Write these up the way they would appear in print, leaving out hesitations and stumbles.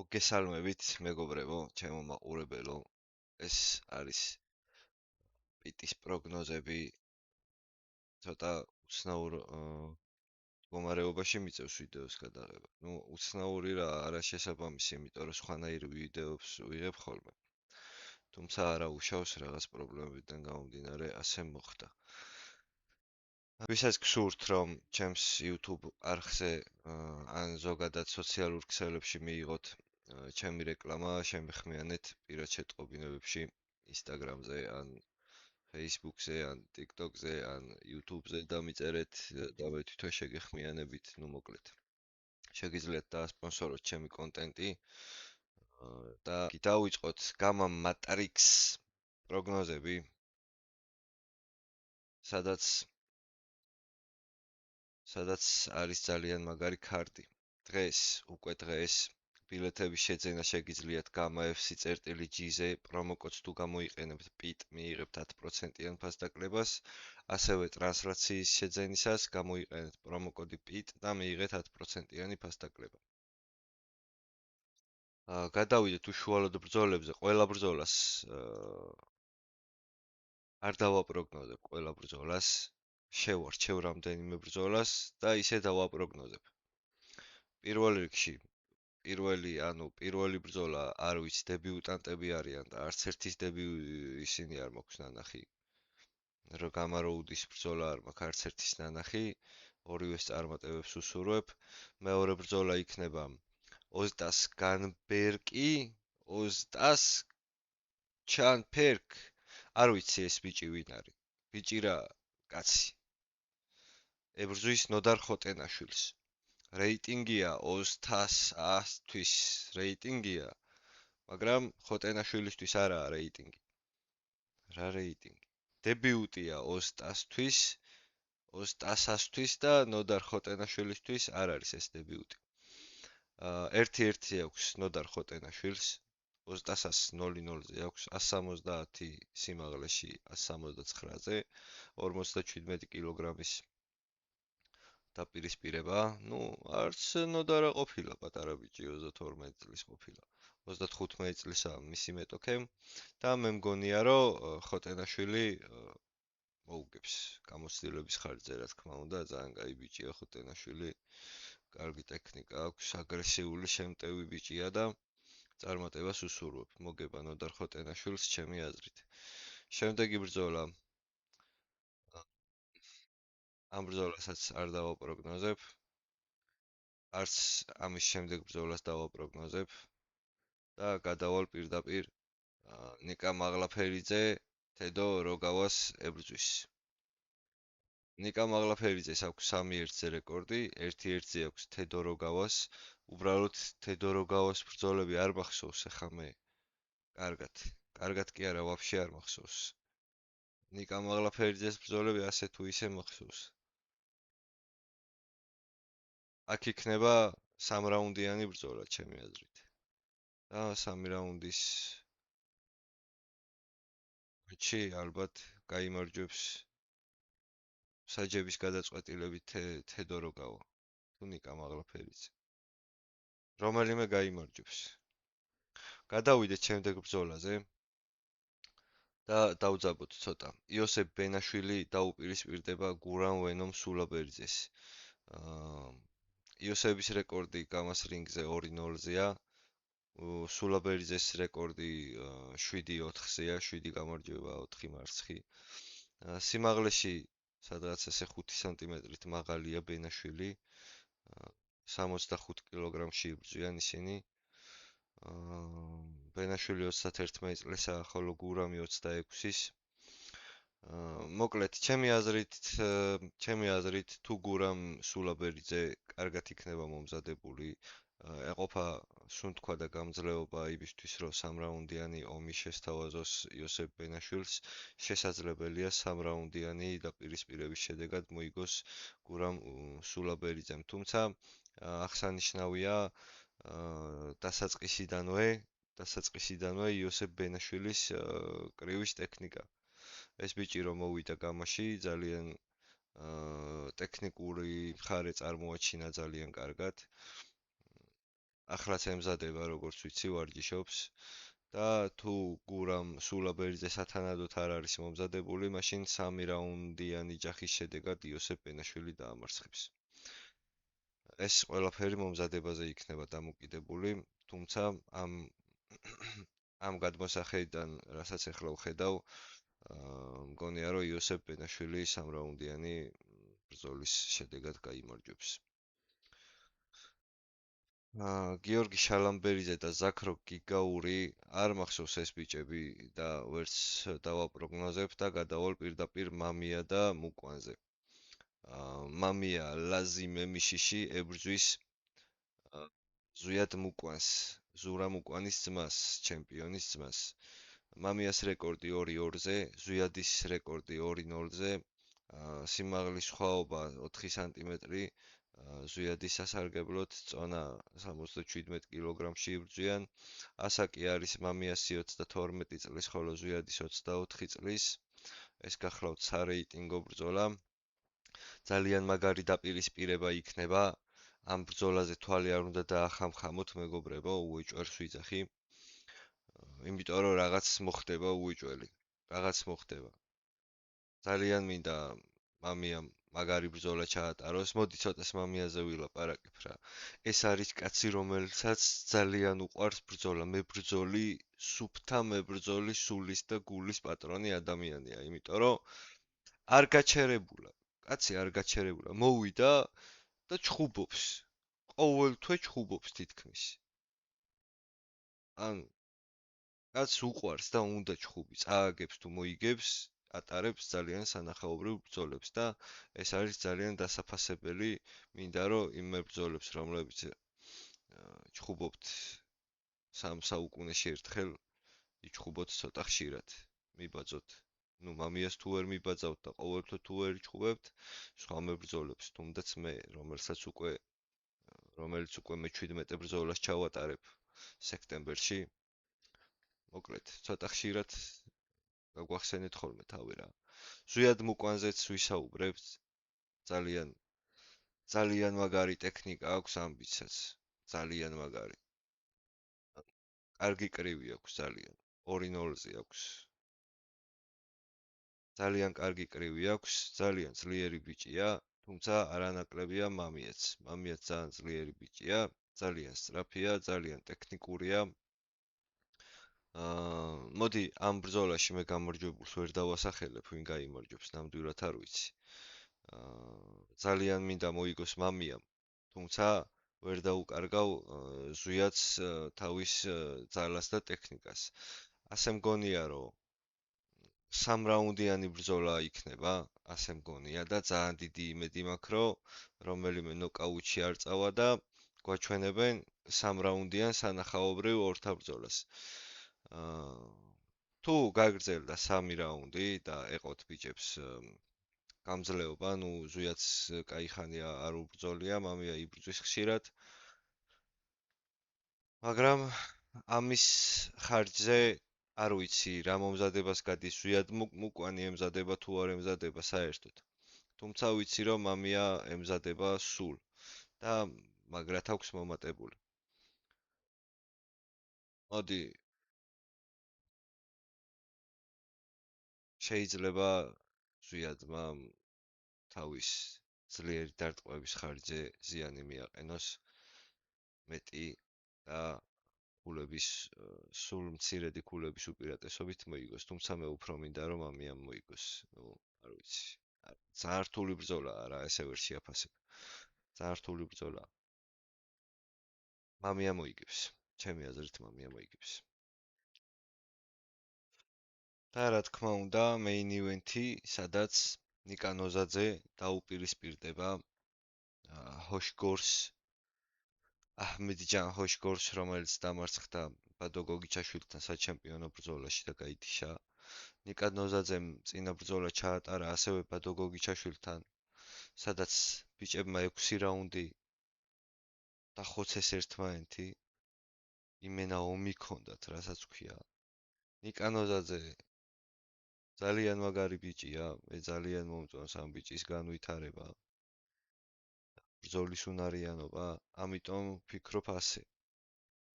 მოგესალმებით, მეგობრებო, ჩემო მაყურებელო. ეს არის პიტის პროგნოზები ცოტა უცნაურ მდგომარეობაში მიწევს ვიდეოს გადაღება. უცნაური რა, არა შესაბამისი, იმიტომ რომ სხვანაირ ვიდეოებს ვიღებ ხოლმე. თუმცა არა უშავს რაღაც პრობლემებიდან გამომდინარე, ასე მოხდა. ვისაც გსურთ, რომ ჩემს YouTube არხზე ან ზოგადად სოციალურ ქსელებში მიიღოთ ჩემი რეკლამა, შემეხმიანეთ პირად შეტყობინებებში Instagram-ზე ან Facebook-ზე ან TikTok-ზე ან YouTube-ზე დამიწერეთ და მე თვითონ შეგეხმიანებით, მოკლედ. შეგიძლიათ დაასპონსოროთ ჩემი კონტენტი და დავიწყოთ Gamma Matrix პროგნოზები, სადაც არის ძალიან მაგარი კარტი. უკვე დღეს ბილეთების შეძენა შეგიძლიათ Gamma FC.GZ პრომოკოდს თუ გამოიყენებთ PIT მიიღებთ 10%-იან ფასდაკლებას, ასევე ტრანსლაციის შეძენისას გამოიყენეთ პრომოკოდი PIT და მიიღეთ 10%-იანი ფასდაკლება. გადავიდეთ უშუალოდ ბრძოლებზე, ყველა ბრძოლას არ დავაპროგნოზებ ყველა ბრძოლას, შევარჩევ რამდენიმე ბრძოლას და ისე დავაპროგნოზებ. პირველ რიგში პირველი ბრძოლა არ ვიცი, დებიუტანტები არიან და არც ერთის ისინი არ მაქვს ნანახი. Gamma Road-ის ბრძოლა არ მაქვს არც ერთის ნანახი, ორივეს წარმატებებს უსურვებ. მეორე ბრძოლა იქნება ოზტას განბერკი, ოზტას ჩანპერკ. არ ვიცი ეს ბიჭი ვინ არის. ბიჭი რა, კაცი. ებრძვის ნოდარ ხოტენაშვილს. რეიტინგია 2000-თვის რეიტინგია, მაგრამ ხოტენაშვილისთვის არაა რეიტინგი. რა რეიტინგი? დებიუტია 2000-თვის და ნოდარ ხოტენაშვილისთვის არ არის ეს დებიუტი. 1-1 აქვს ნოდარ ხოტენაშვილს. 2000-ას 0-0-ზე აქვს 170 სიმაღლეში 179-ზე 57 კილოგრამის დაპირისპირება. არც ნოდარა ყოფილა პატარა ბიჭი 32 წლის ყოფილა. 35 წლისაა მისი მეტოქე და მე მგონია რომ ხოტენაშვილი მოუგებს გამოცდილების ხარჯზე, რა თქმა უნდა, ძალიან კაი ბიჭია ხოტენაშვილი. კარგი ტექნიკა აქვს, აგრესიული შემტევი ბიჭია და წარმატებას უსურვებ. მოგება ნოდარ ხოტენაშვილს ჩემი აზრით. შემდეგი ბრძოლა. ამ ბრძოლასაც არ დავაპროგნოზებ. არც ამის შემდეგ ბრძოლას დავაპროგნოზებ და გადავალ პირდაპირ ნიკა მაღლაფერიძე თედო როგავას ებრძვის. ნიკა მაღლაფერიძეს აქვს 3-1-ზე რეკორდი, 1-1-ზე აქვს თედო როგავას. უბრალოდ თედო როგავას ბრძოლები არ მახსოვს ახლა მე. კარგად კი არა, ვაფშე არ მახსოვს. ნიკა მაღლაფერიძეს ბრძოლები ასე თუ ისე მახსოვს. აქ იქნება 3 რაუნდიანი ბრძოლა ჩემი აზრით. და 3 რაუნდის მაჩი ალბათ გაიმარჯვებს საჯების გადაწყვეტილებით თედო როგავა თუ ნიკა მაღლაფერიძე. რომელიმე გაიმარჯვებს. გადავიდეთ შემდეგ ბრძოლაზე და დავძაბოთ ცოტა. იოსებ ბენაშვილი დაუპირისპირდება გურამ ვენომ სულაბერიძეს. იოსების რეკორდი გამას რინგზე 2-0-ზეა. სულაბერიძეს რეკორდი 7-4-ზეა, 7 გამარჯვება, 4 მარცხი. სიმაღლეში სადღაც ესე 5 სანტიმეტრით მაღალია ბენაშვილი. 65 კილოგრამში იბრძვიან ისინი. ბენაშვილი 31 წლისაა, ხოლო გურამი 26-ის. მოკლედ, ჩემი აზრით თუ გურამ სულაბერიძე კარგად იქნება მომზადებული, ეყოფა სუნთქვა და გამძლეობა იმისთვის, რომ 3 რაუნდიანი ომი შესთავაზოს იოსებ ბენაშვილს, შესაძლებელია 3 რაუნდიანი დაპირისპირების შედეგად მოიგოს გურამ სულაბერიძემ. თუმცა აღსანიშნავია დასაწყისიდანვე იოსებ ბენაშვილის კრივის ტექნიკა. ეს ბიჭი რომ მოვიდა გამაში, ძალიან ტექნიკური მხარე წარმოაჩინა ძალიან კარგად. ახლაც ემზადება, როგორც ვიცი, ვარჯიშობს და თუ გურამ სულაბერიძე სათანადოდ არ არის მომზადებული, მაშინ 3 რაუნდიანი ჯახის შედეგად იოსებ ბენაშვილი დაამარცხებს. ეს ყველაფერი მომზადებაზე იქნება დამოკიდებული, თუმცა ამ ამ გადმოსახედიდან, რასაც ახლა ვხედავ, მგონია რომ იოსებ ბენაშვილი 3 რაუნდიანი ბრძოლის შედეგად გაიმარჯვებს. გიორგი შალამბერიძე და ზაქრო გიგაური არ მახსოვს ეს ბიჭები და ვერც დავაპროგნოზებ და გადავალ პირდაპირ მამია და მუკვანზე. მამია ლაზიმე მიშიში ებრძვის ზვიად მუკვანს, ზურა მუკვანის ძმას, ჩემპიონის ძმას. მამიას რეკორდი 2-2-ზე, ზვიადის რეკორდი 2-0-ზე, სიმაღლის სხვაობა 4 სანტიმეტრი, ზვიადის სასარგებლოდ წონა 77 კილოგრამში იბრძვიან. ასაკი არის მამიასი 32 წლის, ხოლო ზვიადის 24 წლის. ეს გახლავთ სარეიტინგო ბრძოლა. ძალიან მაგარი დაპირისპირება იქნება. ამ ბრძოლაზე თვალი არ უნდა დაახამხამოთ, მეგობრებო, უეჭვერს ვიძახი. იმიტომ რომ რაღაც მოხდება უეჭველი. რაღაც მოხდება. ძალიან მინდა მამიამ მაგარი ბრძოლა ჩაატაროს. მოდი ცოტას მამიაზე ვილაპარაკებ რა. ეს არის კაცი, რომელსაც ძალიან უყვარს ბრძოლა. მებრძოლი, სუფთა მებრძოლი, სულის და გულის პატრონი ადამიანია, იმიტომ რომ არ გაჩერებულა. კაცი არ გაჩერებულა. მოვიდა და ჩხუბობს. ყოველთვე ჩხუბობს თითქმის. ან კაც უყვარს და უნდა ჩხუბი, წააგებს თუ მოიგებს, ატარებს ძალიან სანახაობრივ ბრძოლებს და ეს არის ძალიან დასაფასებელი, მინდა რომ იმ მებრძოლებს, რომლებიც ჩხუბობთ 3 საუკუნეში ერთხელ, იჩხუბოთ ცოტა ხშირად, მიბაძოთ. ნუ მამიას თუ ვერ მიბაძავთ და ყოველთვე თუ ვერ იჩხუბებთ, სხვა მებრძოლებს, თუნდაც მე, რომელიც უკვე მე-17 ბრძოლას ჩავატარებ სექტემბერში, მოკლედ, ცოტა ხშირად გაგვახსენეთ ხოლმე თავი რა. ზვიად მუკვანზეც ვისაუბრებთ, ძალიან ძალიან მაგარი ტექნიკა აქვს ამბიცაც, ძალიან მაგარი. კარგი კრივი აქვს ძალიან, 2-0-ზე აქვს. ძალიან კარგი კრივი აქვს, ძალიან ძლიერი ბიჭია, თუმცა არანაკლებია მამიაც. მამიაც ძალიან ძლიერი ბიჭია, ძალიან სწრაფია, ძალიან ტექნიკურია. მოდი ამ ბრძოლაში მე გამარჯვებულს ვერ დავასახელებ, ვინ გაიმარჯვებს, ნამდვილად არ ვიცი. ძალიან მინდა მოიგოს მამიამ, თუმცა ვერ დაუკარგავ ზვიაც თავის ძალას და ტექნიკას. ასე მგონია, რომ 3 რაუნდიანი ბრძოლა იქნება, ასე მგონია და ძალიან დიდი იმედი მაქვს, რომ რომელიმე ნოკაუტში არ წავა და გვაჩვენებენ 3 რაუნდიან სანახაობრივ ორთა ბრძოლას. თუ გაგრძელდა 3 რაუნდი და ეყოთ ბიჭებს გამძლეობა, ნუ ზვიაც კაიხანია არ უბრძოლია, მამია იბრძვის ხშირად, მაგრამ ამის ხარჯზე არ ვიცი რა მომზადებას გადის ზვიად მუკვანი ემზადება თუ არ ემზადება საერთოდ. თუმცა ვიცი რომ მამია ემზადება სულ და მაგრათ აქვს მომატებული. მოდი შეიძლება ზვიადმა თავის ძლიერი დარტყმების ხარჯზე ზიანი მიაყენოს მეტი და ქულების სულ მცირედი ქულების უპირატესობით მოიგოს, თუმცა მე უფრო მინდა რომ მამიამ მოიგოს. ნუ არ ვიცი. ძალიან რთული ბრძოლაა რა, ესე ვერ შეაფასებ. ძალიან რთული ბრძოლაა. მამია მოიგებს. ჩემი აზრით მამია მოიგებს. და რა თქმა უნდა, main event-ი, სადაც ნიკა ნოზაძე დაუპირისპირდება ჰოშგორს აჰმედჯან ჰოშგორს, რომელიც დამარცხდა ბადო გოგიჩაშვილთან საჩემპიონო ბრძოლაში და გაითიშა. ნიკა ნოზაძემ წინა ბრძოლა ჩაატარა ასევე ბადო გოგიჩაშვილთან, სადაც ბიჭებმა 6 რაუნდი დახოცეს ერთმანეთი, იმენა ომი ქონდათ, რასაც ქვია. ნიკა ნოზაძე ძალიან მაგარი ბიჭია, მე ძალიან მომწონს ამ ბიჭის განვითარება, ბრძოლის უნარიანობა, ამიტომ ვფიქრობ ასე.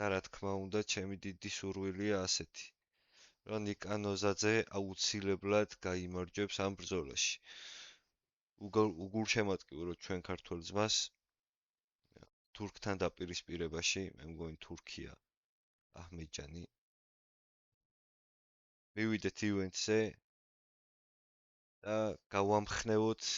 და რა თქმა უნდა, ჩემი დიდი სურვილია ასეთი, რომ ნიკანოზაძე აუცილებლად გაიმარჯვებს ამ ბრძოლაში. უგულშემატკივრო ჩვენ ქართველ ძმას თურქთან დაპირისპირებაში, მე მგონი თურქია აჰმედჯანი. მივიდეთ ივენთზე და გავამხნევოთ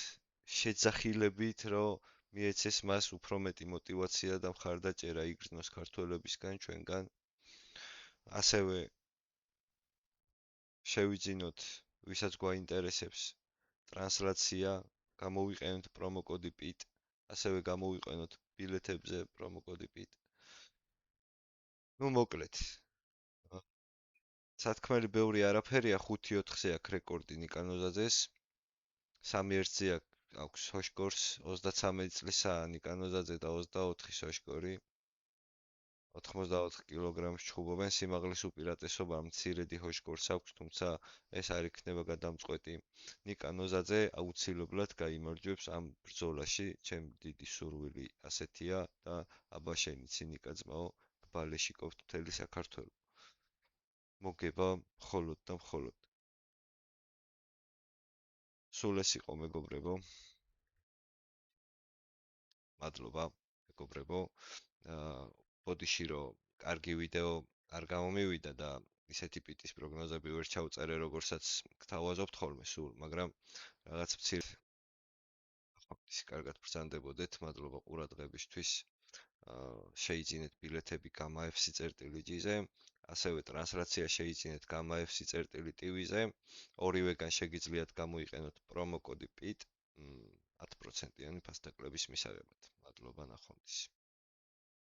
შეძახილებით, რომ მიეცეს მას უფრო მეტი мотиваცია და მხარდაჭერა იგრძნოს ქართველებისგან ჩვენგან. ასევე შევიძინოთ, ვისაც გვაინტერესებს ტრანსლაცია, გამოვიყენოთ პრომოკოდი PIT, ასევე გამოვიყენოთ ბილეთებზე პრომოკოდი PIT. ნუ მოკლედ, სათქმელი ბევრი არაფერია, 5-4-ზე აქვს რეკორდი ნიკანოზაძეს, 3-1-ზე აქვს სოშკორს, 33 წლისაა ნიკანოზაძე და 24 სოშკორი. 84 კილოგრამს ჩხუბობენ, სიმაღლის უპირატესობა მცირედი ჰოშკორს აქვს, თუმცა ეს არ იქნება გადამწყვეტი. ნიკანოზაძე აუცილებლად გაიმარჯვებს ამ ბრძოლაში, ჩემი დიდი სურვილი ასეთია და აბა შენი ცინიკა ძმაო, გბალეშიკობთ მთელი საქართველო. მოგება მხოლოდ და მხოლოდ. სულ ეს იყო მეგობრებო. მადლობა, მეგობრებო. ბოდიში რომ კარგი ვიდეო არ გამომივიდა და ისეთი პიტის პროგნოზები ვერ ჩავწერე, როგორცაც გთავაზობთ ხოლმე სულ, მაგრამ რაღაც მცირე ის კარგად ბრძანდებოდეთ, მადლობა ყურადღებისთვის. შეიძინეთ ბილეთები GAMMA-FC.GG-ზე, ასევე ტრანსლაცია შეიძინეთ GAMMA-FC.TV-ზე. ორივეგან შეგიძლიათ გამოიყენოთ პრომოკოდი PIT 10%-იანი ფასდაკლების მისაღებად. მადლობა, ნახვამდის.